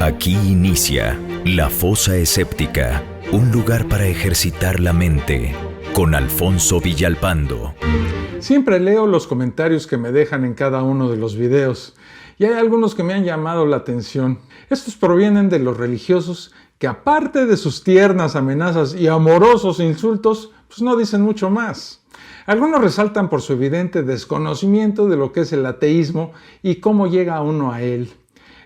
Aquí inicia La Fosa Escéptica, un lugar para ejercitar la mente, con Alfonso Villalpando. Siempre leo los comentarios que me dejan en cada uno de los videos, y hay algunos que me han llamado la atención. Estos provienen de los religiosos que, aparte de sus tiernas amenazas y amorosos insultos, pues no dicen mucho más. Algunos resaltan por su evidente desconocimiento de lo que es el ateísmo y cómo llega uno a él.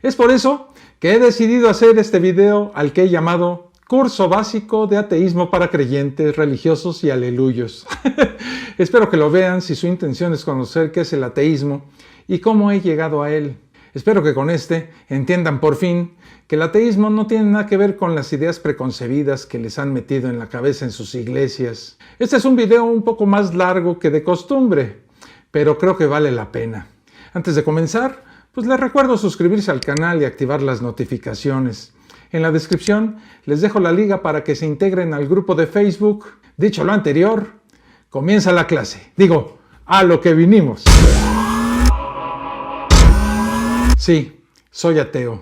Es por eso que he decidido hacer este video al que he llamado Curso Básico de Ateísmo para Creyentes, Religiosos y Aleluyos. Espero que lo vean si su intención es conocer qué es el ateísmo y cómo he llegado a él. Espero que con este entiendan por fin que el ateísmo no tiene nada que ver con las ideas preconcebidas que les han metido en la cabeza en sus iglesias. Este es un video un poco más largo que de costumbre, pero creo que vale la pena. Antes de comenzar, pues les recuerdo suscribirse al canal y activar las notificaciones. En la descripción les dejo la liga para que se integren al grupo de Facebook. Dicho lo anterior, comienza la clase. Digo, a lo que vinimos. Sí, soy ateo,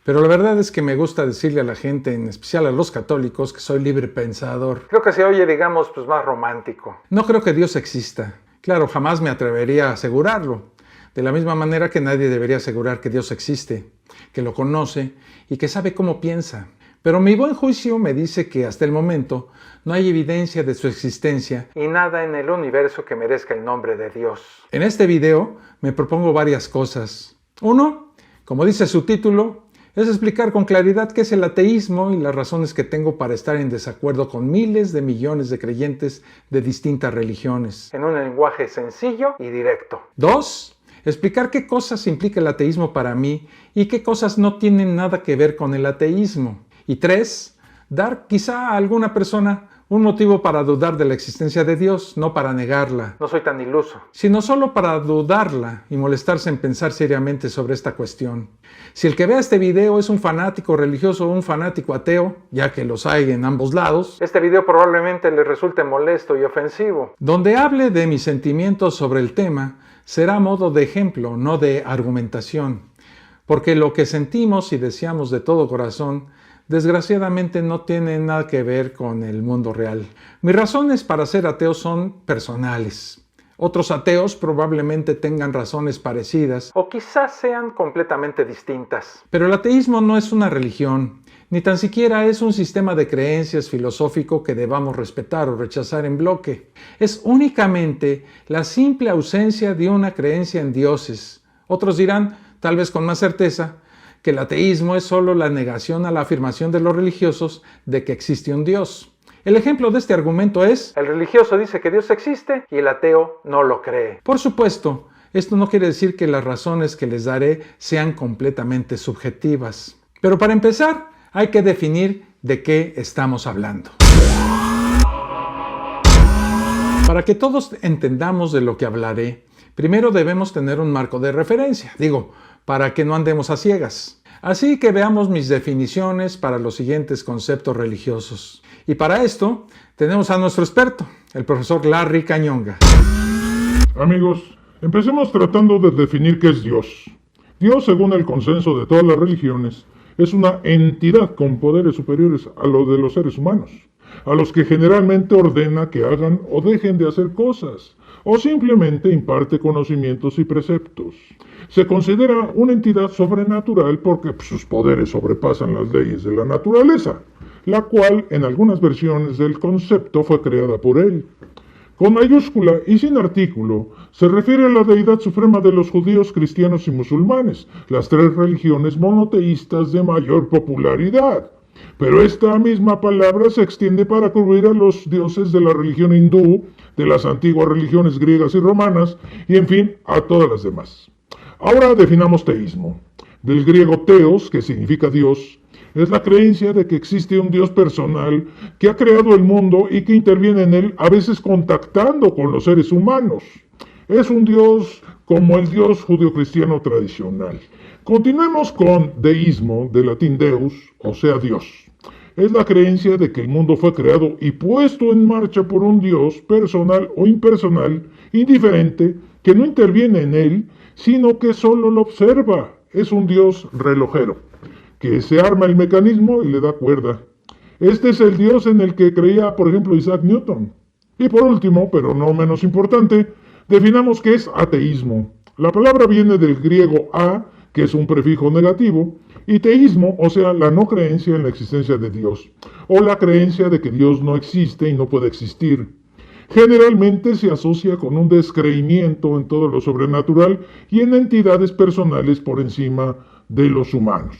pero la verdad es que me gusta decirle a la gente, en especial a los católicos, que soy libre pensador. Creo que se oye, digamos, pues más romántico. No creo que Dios exista. Claro, jamás me atrevería a asegurarlo. De la misma manera que nadie debería asegurar que Dios existe, que lo conoce y que sabe cómo piensa. Pero mi buen juicio me dice que hasta el momento no hay evidencia de su existencia y nada en el universo que merezca el nombre de Dios. En este video me propongo varias cosas. Uno, como dice su título, es explicar con claridad qué es el ateísmo y las razones que tengo para estar en desacuerdo con miles de millones de creyentes de distintas religiones, en un lenguaje sencillo y directo. Dos, explicar qué cosas implica el ateísmo para mí y qué cosas no tienen nada que ver con el ateísmo. Y tres, dar quizá a alguna persona un motivo para dudar de la existencia de Dios, no para negarla. No soy tan iluso. Sino solo para dudarla y molestarse en pensar seriamente sobre esta cuestión. Si el que vea este video es un fanático religioso o un fanático ateo, ya que los hay en ambos lados, este video probablemente le resulte molesto y ofensivo. Donde hable de mis sentimientos sobre el tema, será a modo de ejemplo, no de argumentación. Porque lo que sentimos y deseamos de todo corazón desgraciadamente no tiene nada que ver con el mundo real. Mis razones para ser ateo son personales. Otros ateos probablemente tengan razones parecidas o quizás sean completamente distintas. Pero el ateísmo no es una religión, ni tan siquiera es un sistema de creencias filosófico que debamos respetar o rechazar en bloque. Es únicamente la simple ausencia de una creencia en dioses. Otros dirán, tal vez con más certeza, que el ateísmo es solo la negación a la afirmación de los religiosos de que existe un Dios. El ejemplo de este argumento es: el religioso dice que Dios existe y el ateo no lo cree. Por supuesto, esto no quiere decir que las razones que les daré sean completamente subjetivas. Pero para empezar, hay que definir de qué estamos hablando. Para que todos entendamos de lo que hablaré, primero debemos tener un marco de referencia. Para que no andemos a ciegas. Así que veamos mis definiciones para los siguientes conceptos religiosos. Y para esto, tenemos a nuestro experto, el profesor Larry Cañonga. Amigos, empecemos tratando de definir qué es Dios. Dios, según el consenso de todas las religiones, es una entidad con poderes superiores a los de los seres humanos, a los que generalmente ordena que hagan o dejen de hacer cosas, o simplemente imparte conocimientos y preceptos. Se considera una entidad sobrenatural porque sus poderes sobrepasan las leyes de la naturaleza, la cual en algunas versiones del concepto fue creada por él. Con mayúscula y sin artículo, se refiere a la deidad suprema de los judíos, cristianos y musulmanes, las tres religiones monoteístas de mayor popularidad. Pero esta misma palabra se extiende para cubrir a los dioses de la religión hindú, de las antiguas religiones griegas y romanas, y en fin, a todas las demás. Ahora definamos teísmo. Del griego teos, que significa Dios, es la creencia de que existe un Dios personal que ha creado el mundo y que interviene en él, a veces contactando con los seres humanos. Es un Dios como el Dios judio-cristiano tradicional. Continuemos con deísmo, del latín deus, o sea Dios. Es la creencia de que el mundo fue creado y puesto en marcha por un Dios personal o impersonal, indiferente, que no interviene en él, sino que solo lo observa. Es un Dios relojero. que se arma el mecanismo y le da cuerda. Este es el Dios en el que creía, por ejemplo, Isaac Newton. Y por último, pero no menos importante, definamos qué es ateísmo. La palabra viene del griego a, que es un prefijo negativo, y teísmo, o sea, la no creencia en la existencia de Dios, o la creencia de que Dios no existe y no puede existir. Generalmente se asocia con un descreimiento en todo lo sobrenatural y en entidades personales por encima de los humanos.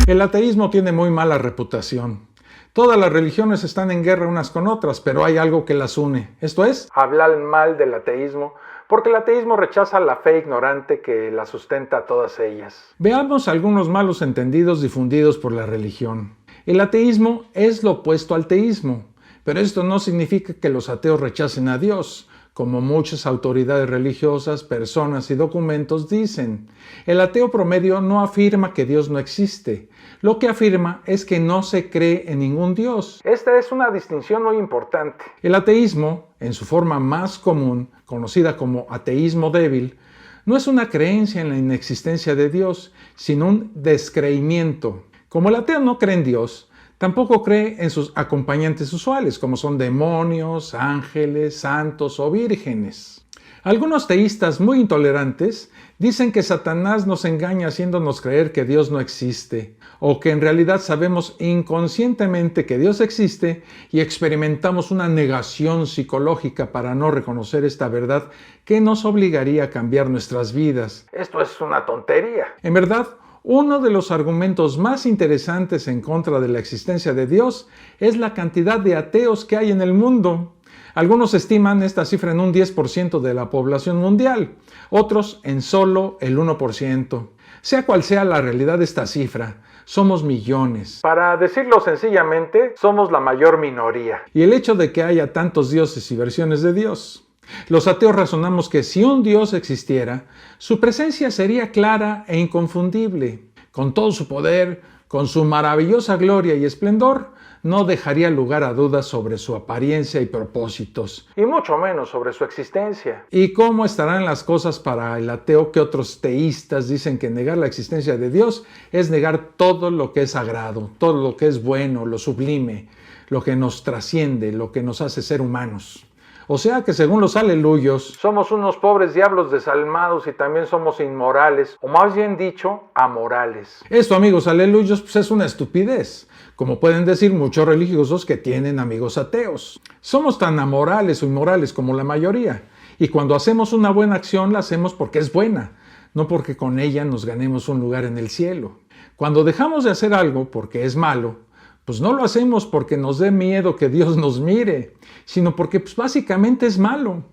El ateísmo tiene muy mala reputación. Todas las religiones están en guerra unas con otras, pero hay algo que las une. Esto es, hablar mal del ateísmo, porque el ateísmo rechaza la fe ignorante que la sustenta a todas ellas. Veamos algunos malos entendidos difundidos por la religión. El ateísmo es lo opuesto al teísmo, pero esto no significa que los ateos rechacen a Dios, como muchas autoridades religiosas, personas y documentos dicen. El ateo promedio no afirma que Dios no existe. Lo que afirma es que no se cree en ningún Dios. Esta es una distinción muy importante. El ateísmo, en su forma más común, conocida como ateísmo débil, no es una creencia en la inexistencia de Dios, sino un descreimiento. Como el ateo no cree en Dios, tampoco cree en sus acompañantes usuales, como son demonios, ángeles, santos o vírgenes. Algunos teístas muy intolerantes dicen que Satanás nos engaña haciéndonos creer que Dios no existe, o que en realidad sabemos inconscientemente que Dios existe y experimentamos una negación psicológica para no reconocer esta verdad que nos obligaría a cambiar nuestras vidas. Esto es una tontería. En verdad, uno de los argumentos más interesantes en contra de la existencia de Dios es la cantidad de ateos que hay en el mundo. Algunos estiman esta cifra en un 10% de la población mundial, otros en solo el 1%. Sea cual sea la realidad de esta cifra, somos millones. Para decirlo sencillamente, somos la mayor minoría. Y el hecho de que haya tantos dioses y versiones de Dios. Los ateos razonamos que si un Dios existiera, su presencia sería clara e inconfundible. Con todo su poder, con su maravillosa gloria y esplendor, no dejaría lugar a dudas sobre su apariencia y propósitos, y mucho menos sobre su existencia. ¿Y cómo estarán las cosas para el ateo que otros teístas dicen que negar la existencia de Dios es negar todo lo que es sagrado, todo lo que es bueno, lo sublime, lo que nos trasciende, lo que nos hace ser humanos? O sea que según los aleluyos, somos unos pobres diablos desalmados y también somos inmorales, o más bien dicho, amorales. Esto, amigos aleluyos, pues es una estupidez, como pueden decir muchos religiosos que tienen amigos ateos. Somos tan amorales o inmorales como la mayoría, y cuando hacemos una buena acción la hacemos porque es buena, no porque con ella nos ganemos un lugar en el cielo. Cuando dejamos de hacer algo porque es malo, pues no lo hacemos porque nos dé miedo que Dios nos mire, sino porque pues básicamente es malo.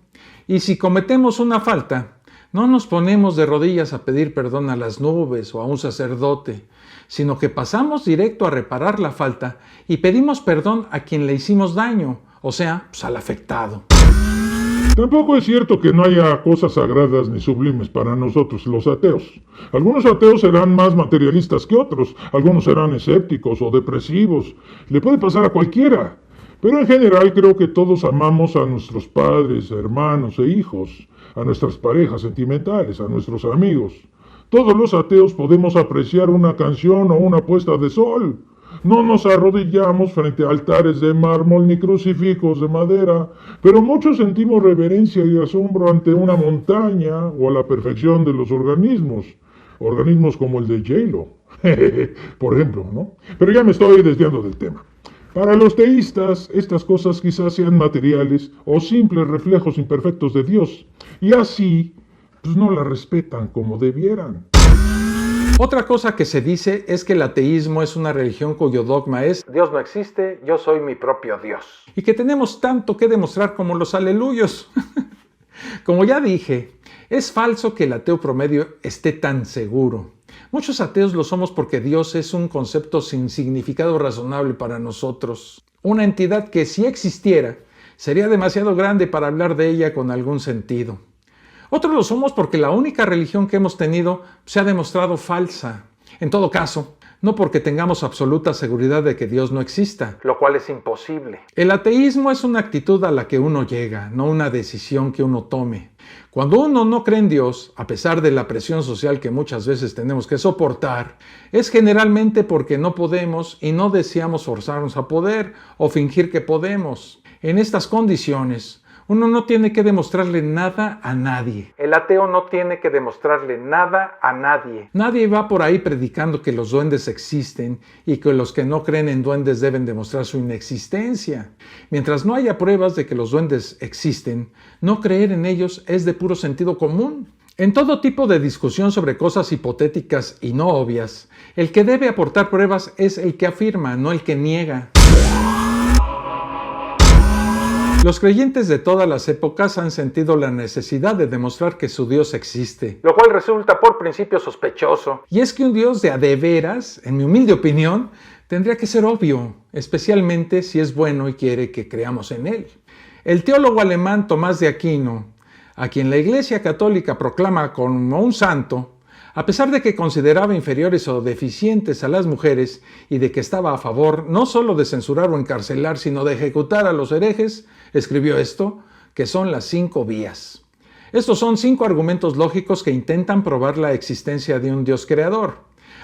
Y si cometemos una falta, no nos ponemos de rodillas a pedir perdón a las nubes o a un sacerdote, sino que pasamos directo a reparar la falta y pedimos perdón a quien le hicimos daño, o sea, pues al afectado. Tampoco es cierto que no haya cosas sagradas ni sublimes para nosotros los ateos. Algunos ateos serán más materialistas que otros, algunos serán escépticos o depresivos, le puede pasar a cualquiera. Pero en general creo que todos amamos a nuestros padres, hermanos e hijos, a nuestras parejas sentimentales, a nuestros amigos. Todos los ateos podemos apreciar una canción o una puesta de sol. No nos arrodillamos frente a altares de mármol ni crucifijos de madera, pero muchos sentimos reverencia y asombro ante una montaña o a la perfección de los organismos como el de J-Lo, por ejemplo, ¿no? Pero ya me estoy desviando del tema. Para los teístas, estas cosas quizás sean materiales o simples reflejos imperfectos de Dios, y así, pues no la respetan como debieran. Otra cosa que se dice es que el ateísmo es una religión cuyo dogma es Dios no existe, yo soy mi propio Dios. Y que tenemos tanto que demostrar como los aleluyos. Como ya dije, es falso que el ateo promedio esté tan seguro. Muchos ateos lo somos porque Dios es un concepto sin significado razonable para nosotros. Una entidad que si existiera, sería demasiado grande para hablar de ella con algún sentido. Otros lo somos porque la única religión que hemos tenido se ha demostrado falsa. En todo caso, no porque tengamos absoluta seguridad de que Dios no exista, lo cual es imposible. El ateísmo es una actitud a la que uno llega, no una decisión que uno tome. Cuando uno no cree en Dios, a pesar de la presión social que muchas veces tenemos que soportar, es generalmente porque no podemos y no deseamos forzarnos a poder o fingir que podemos. En estas condiciones, uno no tiene que demostrarle nada a nadie. El ateo no tiene que demostrarle nada a nadie. Nadie va por ahí predicando que los duendes existen y que los que no creen en duendes deben demostrar su inexistencia. Mientras no haya pruebas de que los duendes existen, no creer en ellos es de puro sentido común. En todo tipo de discusión sobre cosas hipotéticas y no obvias, el que debe aportar pruebas es el que afirma, no el que niega. Los creyentes de todas las épocas han sentido la necesidad de demostrar que su Dios existe, lo cual resulta por principio sospechoso. Y es que un Dios de a de veras, en mi humilde opinión, tendría que ser obvio, especialmente si es bueno y quiere que creamos en él. El teólogo alemán Tomás de Aquino, a quien la Iglesia Católica proclama como un santo, a pesar de que consideraba inferiores o deficientes a las mujeres y de que estaba a favor no solo de censurar o encarcelar, sino de ejecutar a los herejes, escribió esto, que son las 5 vías. Estos son 5 argumentos lógicos que intentan probar la existencia de un Dios creador,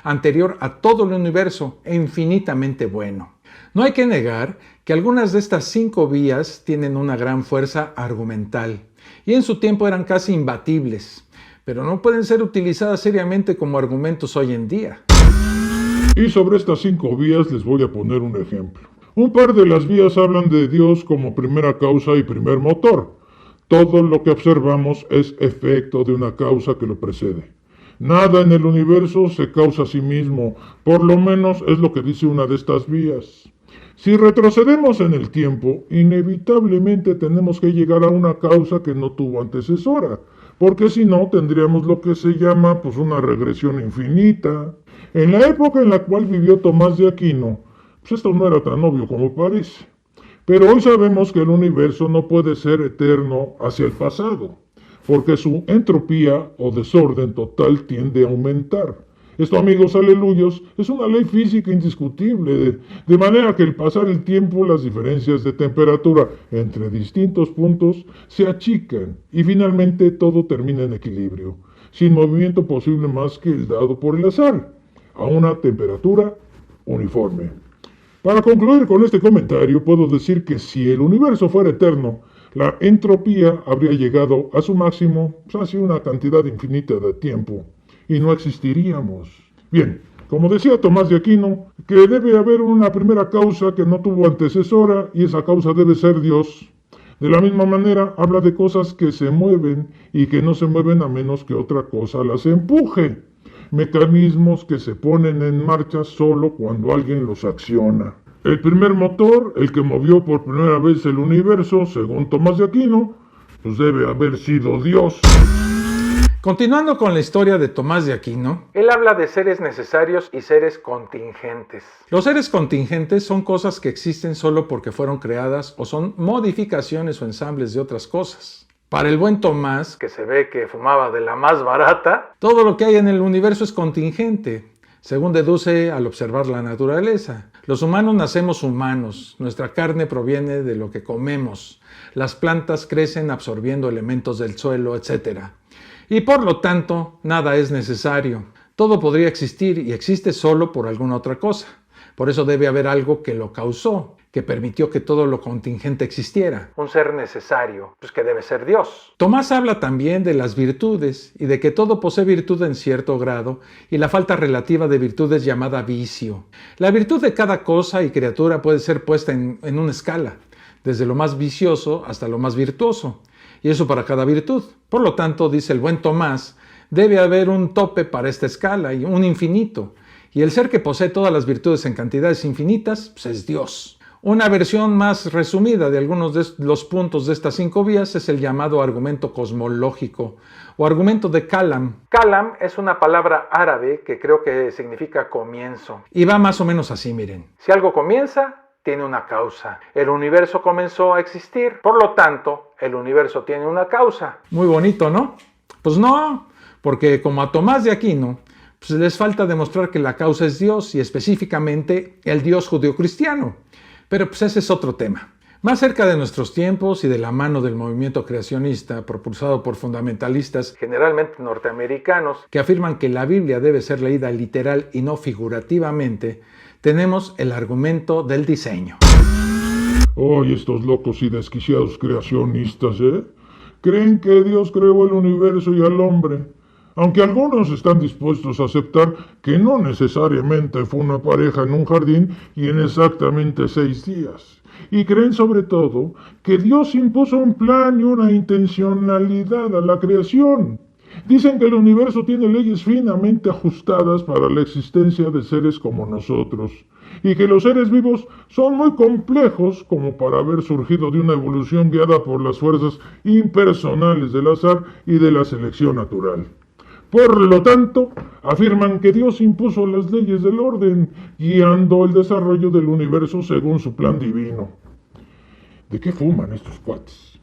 anterior a todo el universo e infinitamente bueno. No hay que negar que algunas de estas 5 vías tienen una gran fuerza argumental, y en su tiempo eran casi imbatibles, pero no pueden ser utilizadas seriamente como argumentos hoy en día. Y sobre estas 5 vías les voy a poner un ejemplo. Un par de las vías hablan de Dios como primera causa y primer motor. Todo lo que observamos es efecto de una causa que lo precede. Nada en el universo se causa a sí mismo, por lo menos es lo que dice una de estas vías. Si retrocedemos en el tiempo, inevitablemente tenemos que llegar a una causa que no tuvo antecesora, porque si no tendríamos lo que se llama una regresión infinita. En la época en la cual vivió Tomás de Aquino, esto no era tan obvio como parece. Pero hoy sabemos que el universo no puede ser eterno hacia el pasado, porque su entropía o desorden total tiende a aumentar. Esto, amigos aleluyos, es una ley física indiscutible, de manera que al pasar el tiempo las diferencias de temperatura entre distintos puntos se achican y finalmente todo termina en equilibrio, sin movimiento posible más que el dado por el azar, a una temperatura uniforme. Para concluir con este comentario, puedo decir que si el universo fuera eterno, la entropía habría llegado a su máximo hace una cantidad infinita de tiempo, y no existiríamos. Bien, como decía Tomás de Aquino, que debe haber una primera causa que no tuvo antecesora, y esa causa debe ser Dios. De la misma manera, habla de cosas que se mueven y que no se mueven a menos que otra cosa las empuje. Mecanismos que se ponen en marcha solo cuando alguien los acciona. El primer motor, el que movió por primera vez el universo, según Tomás de Aquino, debe haber sido Dios. Continuando con la historia de Tomás de Aquino, él habla de seres necesarios y seres contingentes. Los seres contingentes son cosas que existen solo porque fueron creadas o son modificaciones o ensambles de otras cosas. Para el buen Tomás, que se ve que fumaba de la más barata, todo lo que hay en el universo es contingente, según deduce al observar la naturaleza. Los humanos nacemos humanos, nuestra carne proviene de lo que comemos, las plantas crecen absorbiendo elementos del suelo, etc. Y por lo tanto, nada es necesario. Todo podría existir y existe solo por alguna otra cosa. Por eso debe haber algo que lo causó, que permitió que todo lo contingente existiera. Un ser necesario, que debe ser Dios. Tomás habla también de las virtudes y de que todo posee virtud en cierto grado y la falta relativa de virtud es llamada vicio. La virtud de cada cosa y criatura puede ser puesta en una escala, desde lo más vicioso hasta lo más virtuoso, y eso para cada virtud. Por lo tanto, dice el buen Tomás, debe haber un tope para esta escala y un infinito, y el ser que posee todas las virtudes en cantidades infinitas es Dios. Una versión más resumida de algunos de los puntos de estas 5 vías es el llamado argumento cosmológico o argumento de Kalam. Kalam es una palabra árabe que creo que significa comienzo. Y va más o menos así, miren. Si algo comienza, tiene una causa. El universo comenzó a existir, por lo tanto, el universo tiene una causa. Muy bonito, ¿no? Pues no, porque como a Tomás de Aquino, pues les falta demostrar que la causa es Dios y específicamente el Dios judeocristiano. Pero pues ese es otro tema. Más cerca de nuestros tiempos y de la mano del movimiento creacionista propulsado por fundamentalistas, generalmente norteamericanos, que afirman que la Biblia debe ser leída literal y no figurativamente, tenemos el argumento del diseño. ¡Ay, estos locos y desquiciados creacionistas, creen que Dios creó el universo y al hombre, aunque algunos están dispuestos a aceptar que no necesariamente fue una pareja en un jardín y en exactamente 6 días. Y creen sobre todo que Dios impuso un plan y una intencionalidad a la creación. Dicen que el universo tiene leyes finamente ajustadas para la existencia de seres como nosotros, y que los seres vivos son muy complejos como para haber surgido de una evolución guiada por las fuerzas impersonales del azar y de la selección natural. Por lo tanto, afirman que Dios impuso las leyes del orden, guiando el desarrollo del universo según su plan divino. ¿De qué fuman estos cuates?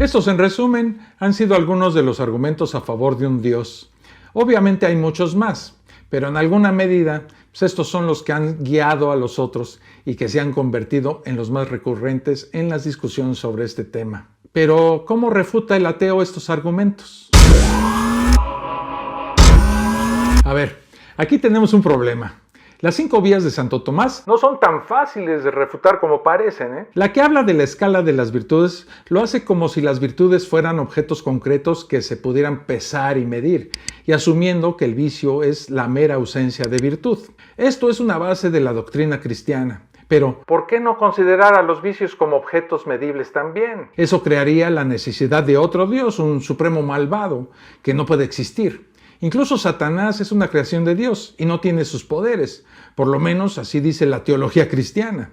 Estos, en resumen, han sido algunos de los argumentos a favor de un Dios. Obviamente hay muchos más, pero en alguna medida, pues estos son los que han guiado a los otros y que se han convertido en los más recurrentes en las discusiones sobre este tema. Pero, ¿cómo refuta el ateo estos argumentos? A ver, aquí tenemos un problema. Las 5 vías de Santo Tomás no son tan fáciles de refutar como parecen, La que habla de la escala de las virtudes lo hace como si las virtudes fueran objetos concretos que se pudieran pesar y medir, y asumiendo que el vicio es la mera ausencia de virtud. Esto es una base de la doctrina cristiana. Pero, ¿por qué no considerar a los vicios como objetos medibles también? Eso crearía la necesidad de otro Dios, un supremo malvado, que no puede existir. Incluso Satanás es una creación de Dios y no tiene sus poderes, por lo menos así dice la teología cristiana.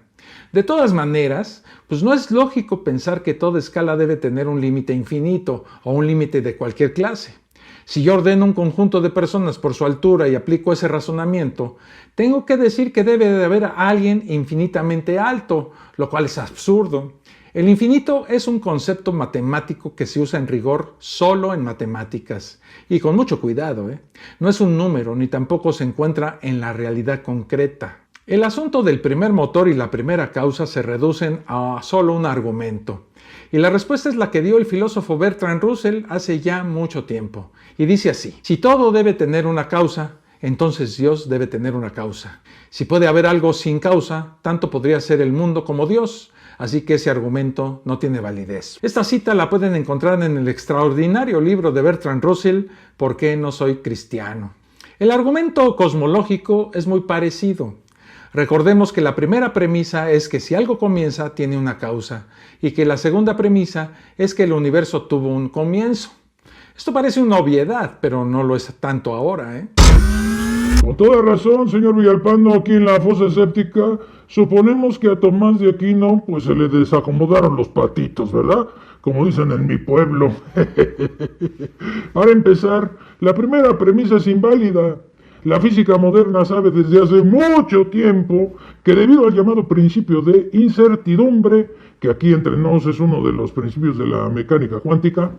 De todas maneras, pues no es lógico pensar que toda escala debe tener un límite infinito o un límite de cualquier clase. Si yo ordeno un conjunto de personas por su altura y aplico ese razonamiento, tengo que decir que debe de haber alguien infinitamente alto, lo cual es absurdo. El infinito es un concepto matemático que se usa en rigor solo en matemáticas, y con mucho cuidado, No es un número, ni tampoco se encuentra en la realidad concreta. El asunto del primer motor y la primera causa se reducen a solo un argumento, y la respuesta es la que dio el filósofo Bertrand Russell hace ya mucho tiempo, y dice así: si todo debe tener una causa, entonces Dios debe tener una causa. Si puede haber algo sin causa, tanto podría ser el mundo como Dios. Así que ese argumento no tiene validez. Esta cita la pueden encontrar en el extraordinario libro de Bertrand Russell, ¿Por qué no soy cristiano? El argumento cosmológico es muy parecido. Recordemos que la primera premisa es que si algo comienza, tiene una causa, y que la segunda premisa es que el universo tuvo un comienzo. Esto parece una obviedad, pero no lo es tanto ahora, Con toda razón, señor Villalpando, aquí en la fosa escéptica, suponemos que a Tomás de Aquino pues se le desacomodaron los patitos, ¿verdad? Como dicen en mi pueblo. Para empezar, la primera premisa es inválida. La física moderna sabe desde hace mucho tiempo que debido al llamado principio de incertidumbre, que aquí entre nos es uno de los principios de la mecánica cuántica,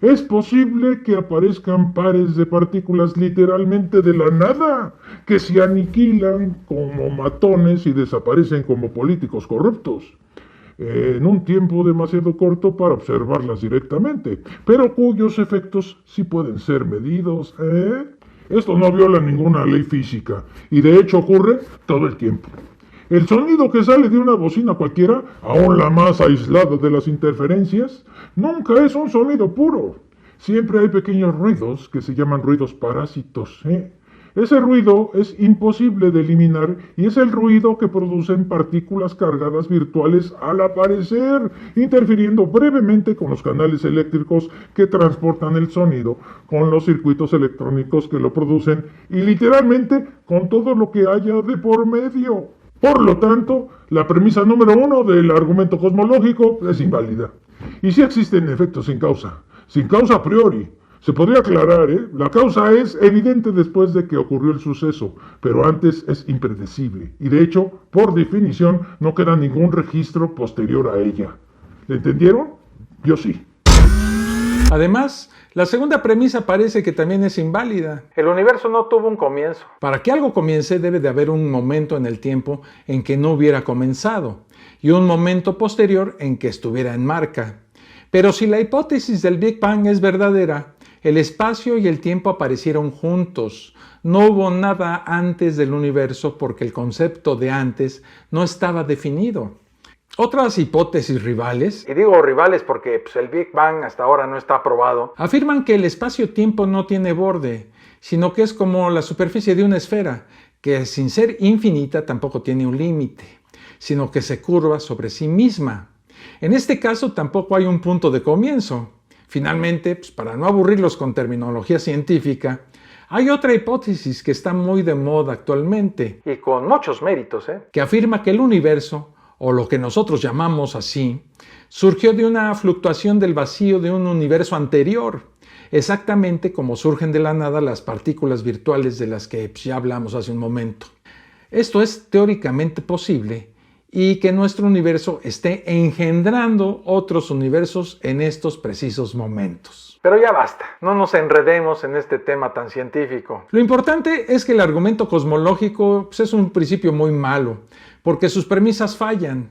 es posible que aparezcan pares de partículas literalmente de la nada, que se aniquilan como matones y desaparecen como políticos corruptos, en un tiempo demasiado corto para observarlas directamente, pero cuyos efectos sí pueden ser medidos, Esto no viola ninguna ley física, y de hecho ocurre todo el tiempo. El sonido que sale de una bocina cualquiera, aún la más aislada de las interferencias, nunca es un sonido puro. Siempre hay pequeños ruidos que se llaman ruidos parásitos. Ese ruido es imposible de eliminar y es el ruido que producen partículas cargadas virtuales al aparecer, interfiriendo brevemente con los canales eléctricos que transportan el sonido, con los circuitos electrónicos que lo producen y literalmente con todo lo que haya de por medio. Por lo tanto, la premisa número 1 del argumento cosmológico es inválida. Y sí existen efectos sin causa a priori. Se podría aclarar, La causa es evidente después de que ocurrió el suceso, pero antes es impredecible. Y de hecho, por definición, no queda ningún registro posterior a ella. ¿Le entendieron? Yo sí. Además, La segunda premisa parece que también es inválida. El universo no tuvo un comienzo. Para que algo comience debe de haber un momento en el tiempo en que no hubiera comenzado y un momento posterior en que estuviera en marcha. Pero si la hipótesis del Big Bang es verdadera, el espacio y el tiempo aparecieron juntos. No hubo nada antes del universo porque el concepto de antes no estaba definido. Otras hipótesis rivales, y digo rivales porque el Big Bang hasta ahora no está probado, afirman que el espacio-tiempo no tiene borde, sino que es como la superficie de una esfera, que sin ser infinita tampoco tiene un límite, sino que se curva sobre sí misma. En este caso tampoco hay un punto de comienzo. Finalmente, para no aburrirlos con terminología científica, hay otra hipótesis que está muy de moda actualmente, y con muchos méritos, que afirma que el universo, o lo que nosotros llamamos así, surgió de una fluctuación del vacío de un universo anterior, exactamente como surgen de la nada las partículas virtuales de las que ya hablamos hace un momento. Esto es teóricamente posible y que nuestro universo esté engendrando otros universos en estos precisos momentos. Pero ya basta, no nos enredemos en este tema tan científico. Lo importante es que el argumento cosmológico es un principio muy malo, porque sus premisas fallan.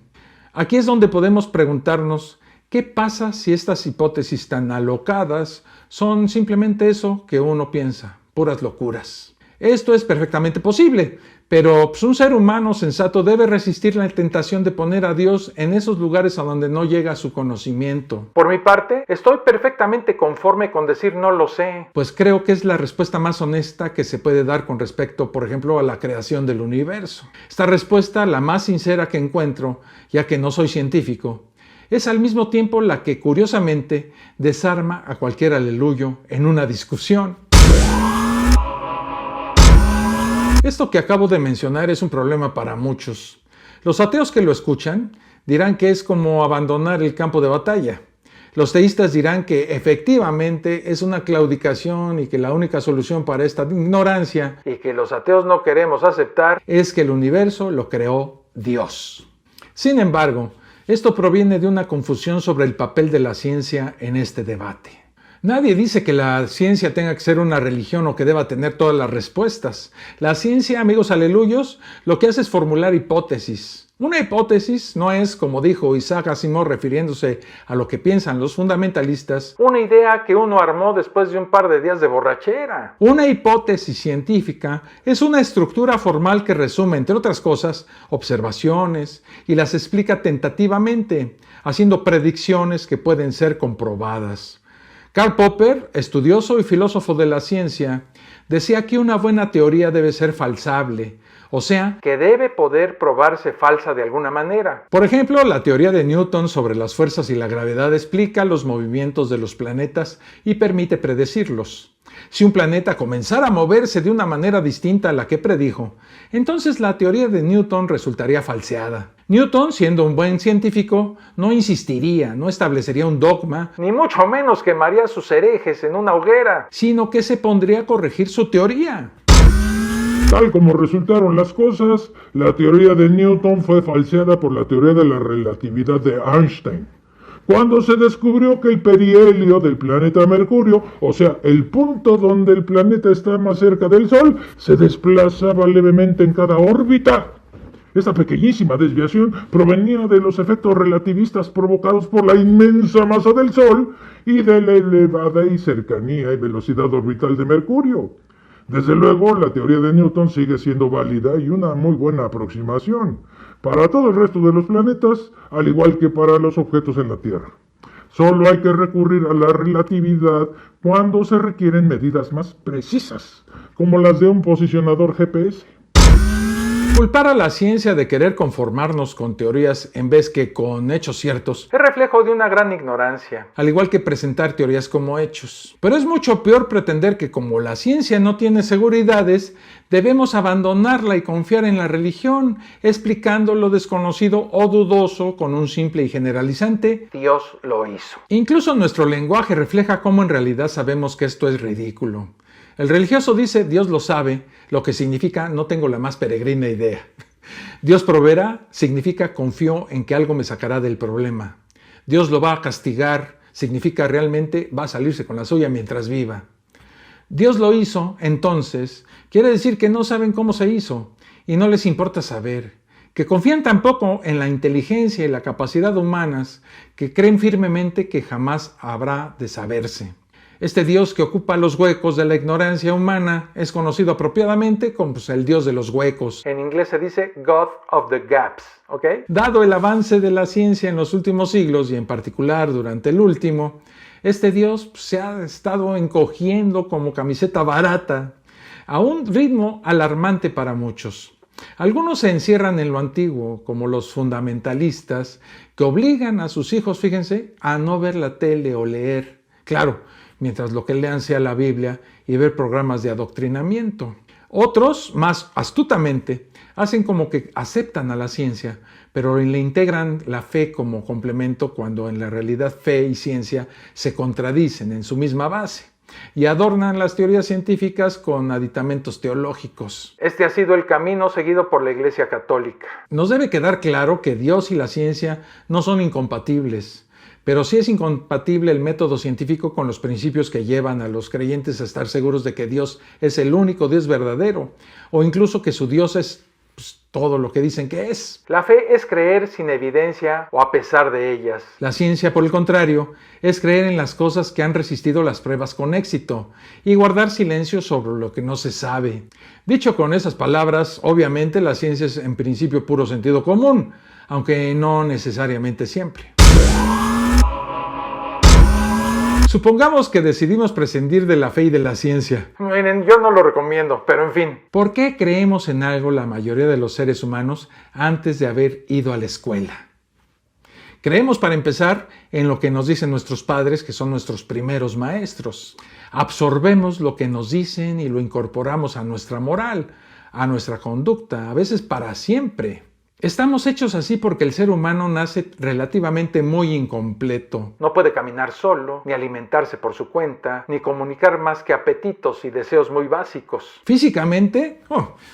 Aquí es donde podemos preguntarnos, ¿qué pasa si estas hipótesis tan alocadas son simplemente eso que uno piensa, puras locuras? Esto es perfectamente posible, pero un ser humano sensato debe resistir la tentación de poner a Dios en esos lugares a donde no llega su conocimiento. Por mi parte, estoy perfectamente conforme con decir no lo sé, pues creo que es la respuesta más honesta que se puede dar con respecto, por ejemplo, a la creación del universo. Esta respuesta, la más sincera que encuentro, ya que no soy científico, es al mismo tiempo la que, curiosamente, desarma a cualquier aleluyo en una discusión. Esto que acabo de mencionar es un problema para muchos. Los ateos que lo escuchan dirán que es como abandonar el campo de batalla. Los teístas dirán que efectivamente es una claudicación y que la única solución para esta ignorancia, y que los ateos no queremos aceptar, es que el universo lo creó Dios. Sin embargo, esto proviene de una confusión sobre el papel de la ciencia en este debate. Nadie dice que la ciencia tenga que ser una religión o que deba tener todas las respuestas. La ciencia, amigos aleluyos, lo que hace es formular hipótesis. Una hipótesis no es, como dijo Isaac Asimov refiriéndose a lo que piensan los fundamentalistas, una idea que uno armó después de un par de días de borrachera. Una hipótesis científica es una estructura formal que resume, entre otras cosas, observaciones y las explica tentativamente, haciendo predicciones que pueden ser comprobadas. Karl Popper, estudioso y filósofo de la ciencia, decía que una buena teoría debe ser falsable, o sea, que debe poder probarse falsa de alguna manera. Por ejemplo, la teoría de Newton sobre las fuerzas y la gravedad explica los movimientos de los planetas y permite predecirlos. Si un planeta comenzara a moverse de una manera distinta a la que predijo, entonces la teoría de Newton resultaría falseada. Newton, siendo un buen científico, no insistiría, no establecería un dogma, ni mucho menos quemaría a sus herejes en una hoguera, sino que se pondría a corregir su teoría. Tal como resultaron las cosas, la teoría de Newton fue falseada por la teoría de la relatividad de Einstein. Cuando se descubrió que el perihelio del planeta Mercurio, o sea, el punto donde el planeta está más cerca del Sol, se desplazaba levemente en cada órbita. Esta pequeñísima desviación provenía de los efectos relativistas provocados por la inmensa masa del Sol y de la elevada y cercanía y velocidad orbital de Mercurio. Desde luego, la teoría de Newton sigue siendo válida y una muy buena aproximación para todo el resto de los planetas, al igual que para los objetos en la Tierra. Solo hay que recurrir a la relatividad cuando se requieren medidas más precisas, como las de un posicionador GPS. Culpar a la ciencia de querer conformarnos con teorías en vez que con hechos ciertos es reflejo de una gran ignorancia, al igual que presentar teorías como hechos. Pero es mucho peor pretender que como la ciencia no tiene seguridades, debemos abandonarla y confiar en la religión, explicando lo desconocido o dudoso con un simple y generalizante «Dios lo hizo». Incluso nuestro lenguaje refleja cómo en realidad sabemos que esto es ridículo. El religioso dice Dios lo sabe, lo que significa no tengo la más peregrina idea. Dios proveerá significa confío en que algo me sacará del problema. Dios lo va a castigar significa realmente va a salirse con la suya mientras viva. Dios lo hizo, entonces, quiere decir que no saben cómo se hizo y no les importa saber, que confían tan poco en la inteligencia y la capacidad humanas que creen firmemente que jamás habrá de saberse. Este Dios que ocupa los huecos de la ignorancia humana es conocido apropiadamente como el Dios de los huecos. En inglés se dice God of the Gaps, ¿ok? Dado el avance de la ciencia en los últimos siglos y en particular durante el último, este Dios se ha estado encogiendo como camiseta barata a un ritmo alarmante para muchos. Algunos se encierran en lo antiguo, como los fundamentalistas, que obligan a sus hijos, fíjense, a no ver la tele o leer. Claro, mientras lo que lean sea la Biblia y ver programas de adoctrinamiento. Otros, más astutamente, hacen como que aceptan a la ciencia, pero le integran la fe como complemento cuando en la realidad fe y ciencia se contradicen en su misma base y adornan las teorías científicas con aditamentos teológicos. Este ha sido el camino seguido por la Iglesia Católica. Nos debe quedar claro que Dios y la ciencia no son incompatibles, pero sí es incompatible el método científico con los principios que llevan a los creyentes a estar seguros de que Dios es el único Dios verdadero, o incluso que su Dios es todo lo que dicen que es. La fe es creer sin evidencia o a pesar de ellas. La ciencia, por el contrario, es creer en las cosas que han resistido las pruebas con éxito y guardar silencio sobre lo que no se sabe. Dicho con esas palabras, obviamente la ciencia es en principio puro sentido común, aunque no necesariamente siempre. Supongamos que decidimos prescindir de la fe y de la ciencia. Miren, yo no lo recomiendo, pero en fin. ¿Por qué creemos en algo la mayoría de los seres humanos antes de haber ido a la escuela? Creemos, para empezar, en lo que nos dicen nuestros padres, que son nuestros primeros maestros. Absorbemos lo que nos dicen y lo incorporamos a nuestra moral, a nuestra conducta, a veces para siempre. Estamos hechos así porque el ser humano nace relativamente muy incompleto. No puede caminar solo, ni alimentarse por su cuenta, ni comunicar más que apetitos y deseos muy básicos. Físicamente,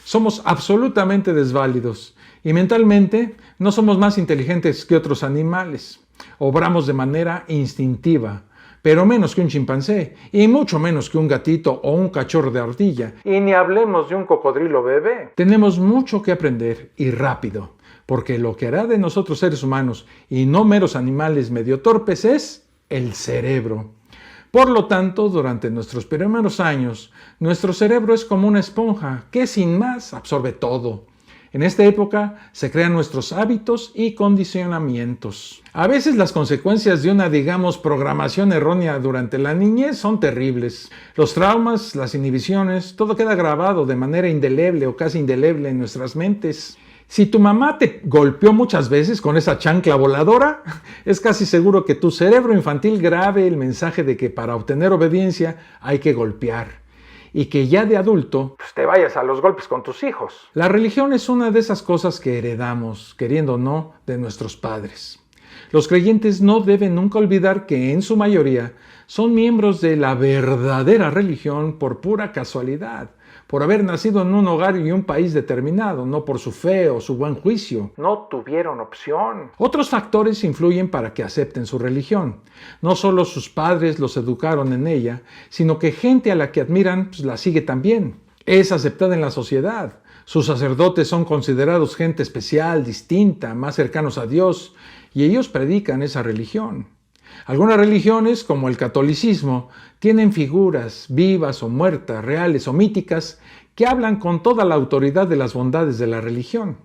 somos absolutamente desválidos. Y mentalmente, no somos más inteligentes que otros animales. Obramos de manera instintiva, pero menos que un chimpancé, y mucho menos que un gatito o un cachorro de ardilla. Y ni hablemos de un cocodrilo bebé. Tenemos mucho que aprender, y rápido, porque lo que hará de nosotros seres humanos, y no meros animales medio torpes, es el cerebro. Por lo tanto, durante nuestros primeros años, nuestro cerebro es como una esponja que sin más absorbe todo. En esta época se crean nuestros hábitos y condicionamientos. A veces las consecuencias de una, digamos, programación errónea durante la niñez son terribles. Los traumas, las inhibiciones, todo queda grabado de manera indeleble o casi indeleble en nuestras mentes. Si tu mamá te golpeó muchas veces con esa chancla voladora, es casi seguro que tu cerebro infantil grabe el mensaje de que para obtener obediencia hay que golpear. Y que ya de adulto, te vayas a los golpes con tus hijos. La religión es una de esas cosas que heredamos, queriendo o no, de nuestros padres. Los creyentes no deben nunca olvidar que en su mayoría son miembros de la verdadera religión por pura casualidad, por haber nacido en un hogar y un país determinado, no por su fe o su buen juicio. No tuvieron opción. Otros factores influyen para que acepten su religión. No solo sus padres los educaron en ella, sino que gente a la que admiran la sigue también. Es aceptada en la sociedad. Sus sacerdotes son considerados gente especial, distinta, más cercanos a Dios, y ellos predican esa religión. Algunas religiones, como el catolicismo, tienen figuras vivas o muertas, reales o míticas, que hablan con toda la autoridad de las bondades de la religión.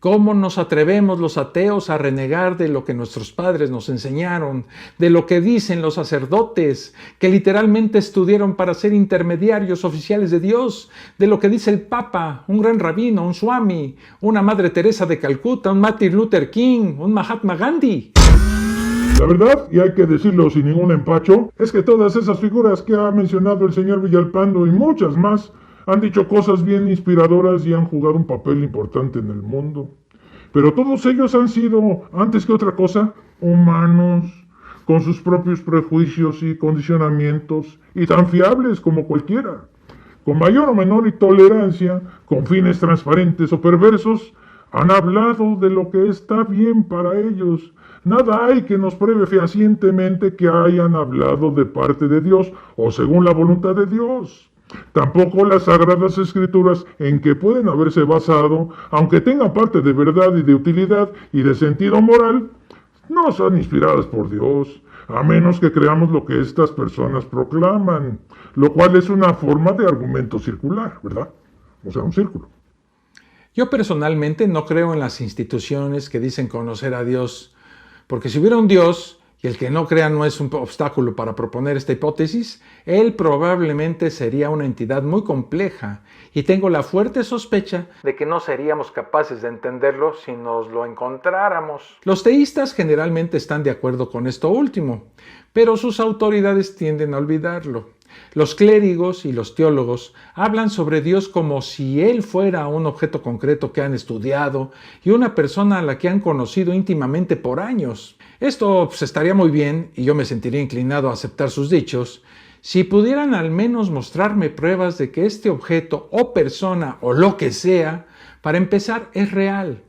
¿Cómo nos atrevemos los ateos a renegar de lo que nuestros padres nos enseñaron, de lo que dicen los sacerdotes, que literalmente estudiaron para ser intermediarios oficiales de Dios, de lo que dice el Papa, un gran rabino, un Swami, una Madre Teresa de Calcuta, un Martin Luther King, un Mahatma Gandhi? La verdad, y hay que decirlo sin ningún empacho, es que todas esas figuras que ha mencionado el señor Villalpando y muchas más han dicho cosas bien inspiradoras y han jugado un papel importante en el mundo. Pero todos ellos han sido, antes que otra cosa, humanos, con sus propios prejuicios y condicionamientos, y tan fiables como cualquiera. Con mayor o menor tolerancia, con fines transparentes o perversos, han hablado de lo que está bien para ellos, Nada hay que nos pruebe fehacientemente que hayan hablado de parte de Dios o según la voluntad de Dios. Tampoco las Sagradas Escrituras en que pueden haberse basado, aunque tengan parte de verdad y de utilidad y de sentido moral, no son inspiradas por Dios, a menos que creamos lo que estas personas proclaman, lo cual es una forma de argumento circular, ¿verdad? O sea, un círculo. Yo personalmente no creo en las instituciones que dicen conocer a Dios, porque si hubiera un Dios, y el que no crea no es un obstáculo para proponer esta hipótesis, él probablemente sería una entidad muy compleja, y tengo la fuerte sospecha de que no seríamos capaces de entenderlo si nos lo encontráramos. Los teístas generalmente están de acuerdo con esto último, pero sus autoridades tienden a olvidarlo. Los clérigos y los teólogos hablan sobre Dios como si Él fuera un objeto concreto que han estudiado y una persona a la que han conocido íntimamente por años. Esto estaría muy bien, y yo me sentiría inclinado a aceptar sus dichos, si pudieran al menos mostrarme pruebas de que este objeto o persona o lo que sea, para empezar, es real.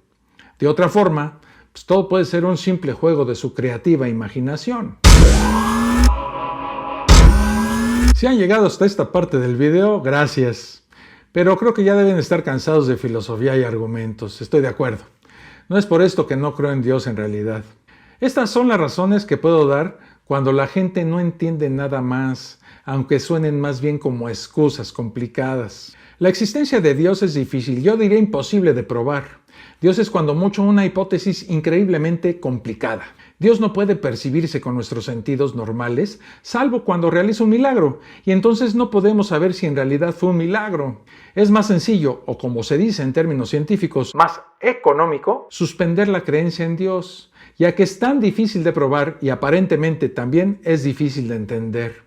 De otra forma, todo puede ser un simple juego de su creativa imaginación. Si han llegado hasta esta parte del video, gracias. Pero creo que ya deben estar cansados de filosofía y argumentos. Estoy de acuerdo. No es por esto que no creo en Dios en realidad. Estas son las razones que puedo dar cuando la gente no entiende nada más, aunque suenen más bien como excusas complicadas. La existencia de Dios es difícil, yo diría imposible de probar. Dios es cuando mucho una hipótesis increíblemente complicada. Dios no puede percibirse con nuestros sentidos normales, salvo cuando realiza un milagro, y entonces no podemos saber si en realidad fue un milagro. Es más sencillo, o como se dice en términos científicos, más económico, suspender la creencia en Dios, ya que es tan difícil de probar y aparentemente también es difícil de entender.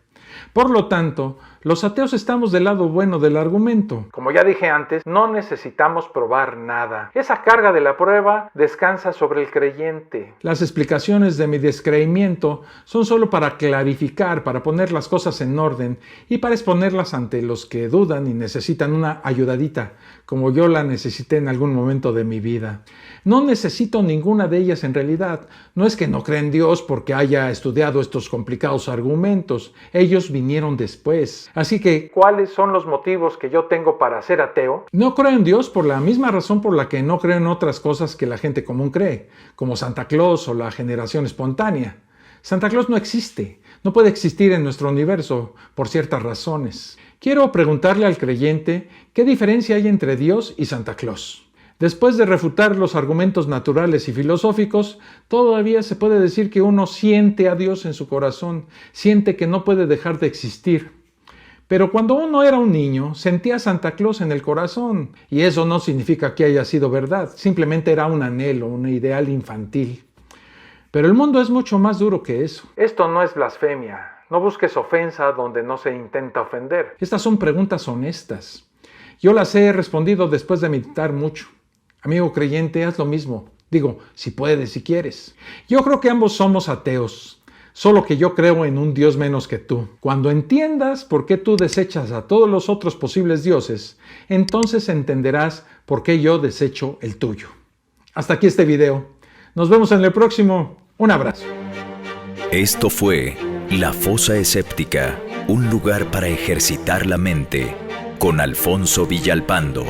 Por lo tanto, los ateos estamos del lado bueno del argumento. Como ya dije antes, no necesitamos probar nada. Esa carga de la prueba descansa sobre el creyente. Las explicaciones de mi descreimiento son solo para clarificar, para poner las cosas en orden y para exponerlas ante los que dudan y necesitan una ayudadita, como yo la necesité en algún momento de mi vida. No necesito ninguna de ellas en realidad. No es que no crea en Dios porque haya estudiado estos complicados argumentos. Ellos vinieron después. Así que, ¿cuáles son los motivos que yo tengo para ser ateo? No creo en Dios por la misma razón por la que no creo en otras cosas que la gente común cree, como Santa Claus o la generación espontánea. Santa Claus no existe, no puede existir en nuestro universo por ciertas razones. Quiero preguntarle al creyente qué diferencia hay entre Dios y Santa Claus. Después de refutar los argumentos naturales y filosóficos, todavía se puede decir que uno siente a Dios en su corazón, siente que no puede dejar de existir. Pero cuando uno era un niño, sentía a Santa Claus en el corazón, y eso no significa que haya sido verdad, simplemente era un anhelo, un ideal infantil. Pero el mundo es mucho más duro que eso. Esto no es blasfemia, no busques ofensa donde no se intenta ofender. Estas son preguntas honestas. Yo las he respondido después de meditar mucho. Amigo creyente, haz lo mismo. Digo, si puedes, si quieres. Yo creo que ambos somos ateos. Solo que yo creo en un Dios menos que tú. Cuando entiendas por qué tú desechas a todos los otros posibles dioses, entonces entenderás por qué yo desecho el tuyo. Hasta aquí este video. Nos vemos en el próximo. Un abrazo. Esto fue La Fosa Escéptica, un lugar para ejercitar la mente, con Alfonso Villalpando.